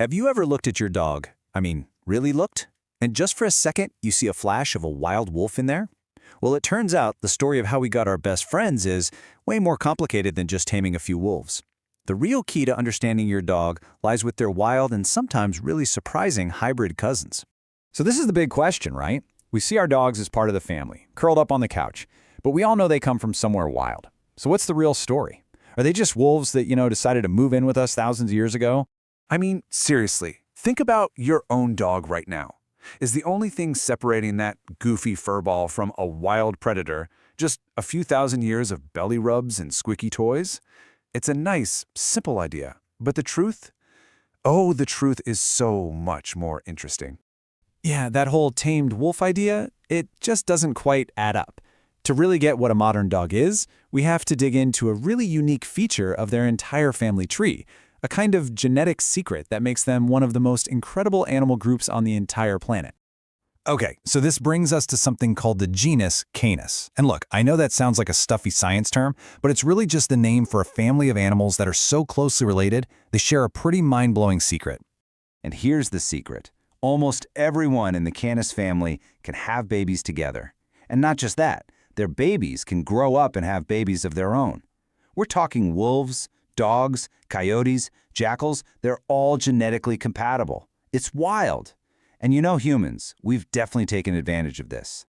Have you ever looked at your dog? I mean, really looked? And just for a second, you see a flash of a wild wolf in there? Well, it turns out the story of how we got our best friends is way more complicated than just taming a few wolves. The real key to understanding your dog lies with their wild and sometimes really surprising hybrid cousins. So this is the big question, right? We see our dogs as part of the family, curled up on the couch, but we all know they come from somewhere wild. So what's the real story? Are they just wolves that, decided to move in with us thousands of years ago? I mean, seriously, think about your own dog right now. Is the only thing separating that goofy furball from a wild predator just a few thousand years of belly rubs and squeaky toys? It's a nice, simple idea, but the truth? Oh, the truth is so much more interesting. Yeah, that whole tamed wolf idea, it just doesn't quite add up. To really get what a modern dog is, we have to dig into a really unique feature of their entire family tree, a kind of genetic secret that makes them one of the most incredible animal groups on the entire planet. Okay, so this brings us to something called the genus Canis. And look, I know that sounds like a stuffy science term, but it's really just the name for a family of animals that are so closely related, they share a pretty mind-blowing secret. And here's the secret. Almost everyone in the Canis family can have babies together. And not just that, their babies can grow up and have babies of their own. We're talking wolves, dogs, coyotes, jackals, they're all genetically compatible. It's wild. And humans, we've definitely taken advantage of this.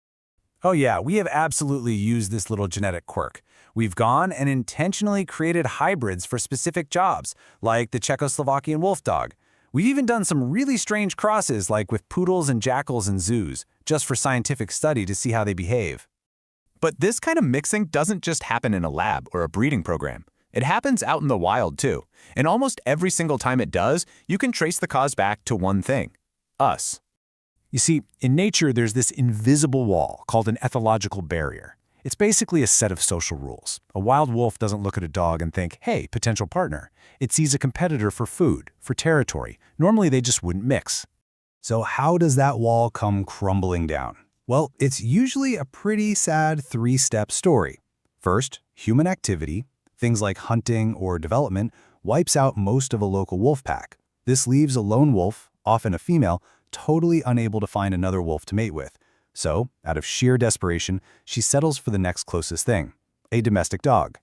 Oh yeah, we have absolutely used this little genetic quirk. We've gone and intentionally created hybrids for specific jobs, like the Czechoslovakian wolf dog. We've even done some really strange crosses, like with poodles and jackals in zoos, just for scientific study to see how they behave. But this kind of mixing doesn't just happen in a lab or a breeding program. It happens out in the wild too. And almost every single time it does, you can trace the cause back to one thing: us. You see, in nature, there's this invisible wall called an ethological barrier. It's basically a set of social rules. A wild wolf doesn't look at a dog and think, hey, potential partner. It sees a competitor for food, for territory. Normally, they just wouldn't mix. So how does that wall come crumbling down? Well, it's usually a pretty sad three-step story. First, human activity, things like hunting or development, wipes out most of a local wolf pack. This leaves a lone wolf, often a female, totally unable to find another wolf to mate with. So, out of sheer desperation, she settles for the next closest thing, a domestic dog.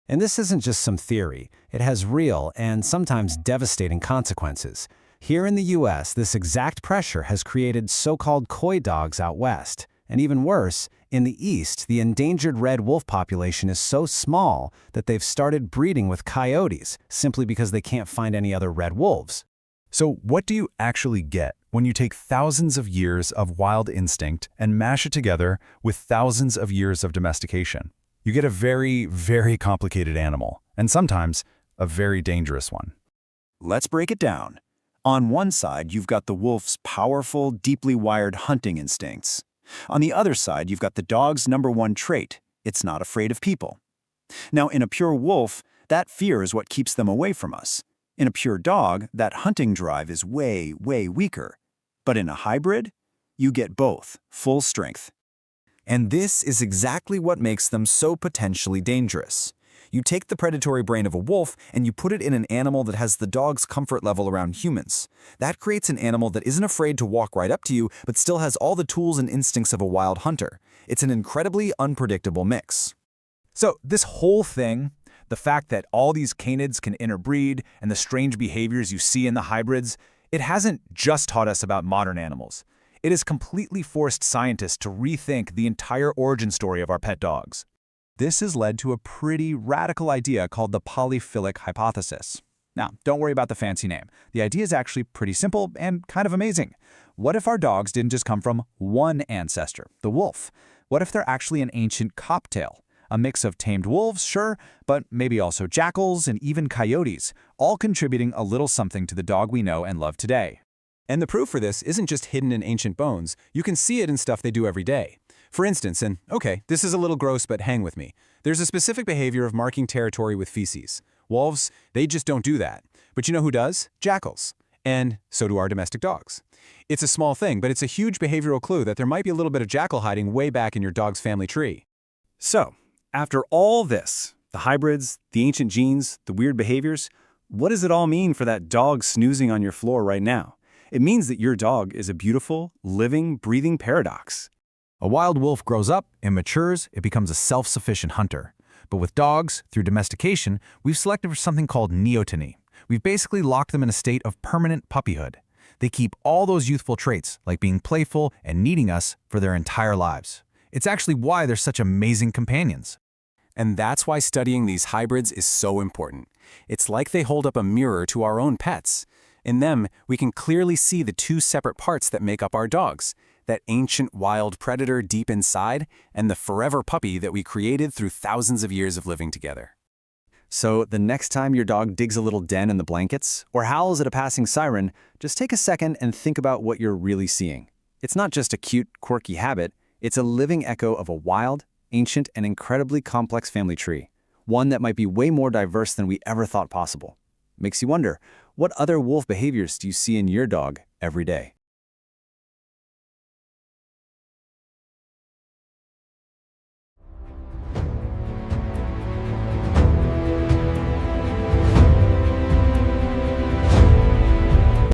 And this isn't just some theory. It has real and sometimes devastating consequences. Here in the US, this exact pressure has created so-called coy dogs out west. And even worse, in the east, the endangered red wolf population is so small that they've started breeding with coyotes simply because they can't find any other red wolves. So what do you actually get when you take thousands of years of wild instinct and mash it together with thousands of years of domestication? You get a very, very complicated animal, and sometimes a very dangerous one. Let's break it down. On one side, you've got the wolf's powerful, deeply wired hunting instincts. On the other side, you've got the dog's #1 trait: it's not afraid of people. Now, in a pure wolf, that fear is what keeps them away from us. In a pure dog, that hunting drive is way, way weaker. But in a hybrid, you get both, full strength. And this is exactly what makes them so potentially dangerous. You take the predatory brain of a wolf and you put it in an animal that has the dog's comfort level around humans. That creates an animal that isn't afraid to walk right up to you, but still has all the tools and instincts of a wild hunter. It's an incredibly unpredictable mix. So this whole thing, the fact that all these canids can interbreed and the strange behaviors you see in the hybrids, it hasn't just taught us about modern animals. It has completely forced scientists to rethink the entire origin story of our pet dogs. This has led to a pretty radical idea called the polyphilic hypothesis. Now, don't worry about the fancy name. The idea is actually pretty simple and kind of amazing. What if our dogs didn't just come from one ancestor, the wolf? What if they're actually an ancient coptail? A mix of tamed wolves, sure, but maybe also jackals and even coyotes, all contributing a little something to the dog we know and love today. And the proof for this isn't just hidden in ancient bones. You can see it in stuff they do every day. For instance, and okay, this is a little gross, but hang with me. There's a specific behavior of marking territory with feces. Wolves, they just don't do that. But you know who does? Jackals. And so do our domestic dogs. It's a small thing, but it's a huge behavioral clue that there might be a little bit of jackal hiding way back in your dog's family tree. So, after all this, the hybrids, the ancient genes, the weird behaviors, what does it all mean for that dog snoozing on your floor right now? It means that your dog is a beautiful, living, breathing paradox. A wild wolf grows up and matures, it becomes a self-sufficient hunter. But with dogs, through domestication, we've selected for something called neoteny. We've basically locked them in a state of permanent puppyhood. They keep all those youthful traits, like being playful and needing us, for their entire lives. It's actually why they're such amazing companions. And that's why studying these hybrids is so important. It's like they hold up a mirror to our own pets. In them, we can clearly see the two separate parts that make up our dogs, that ancient wild predator deep inside, and the forever puppy that we created through thousands of years of living together. So the next time your dog digs a little den in the blankets or howls at a passing siren, just take a second and think about what you're really seeing. It's not just a cute, quirky habit, it's a living echo of a wild, ancient, and incredibly complex family tree, one that might be way more diverse than we ever thought possible. Makes you wonder, what other wolf behaviors do you see in your dog every day?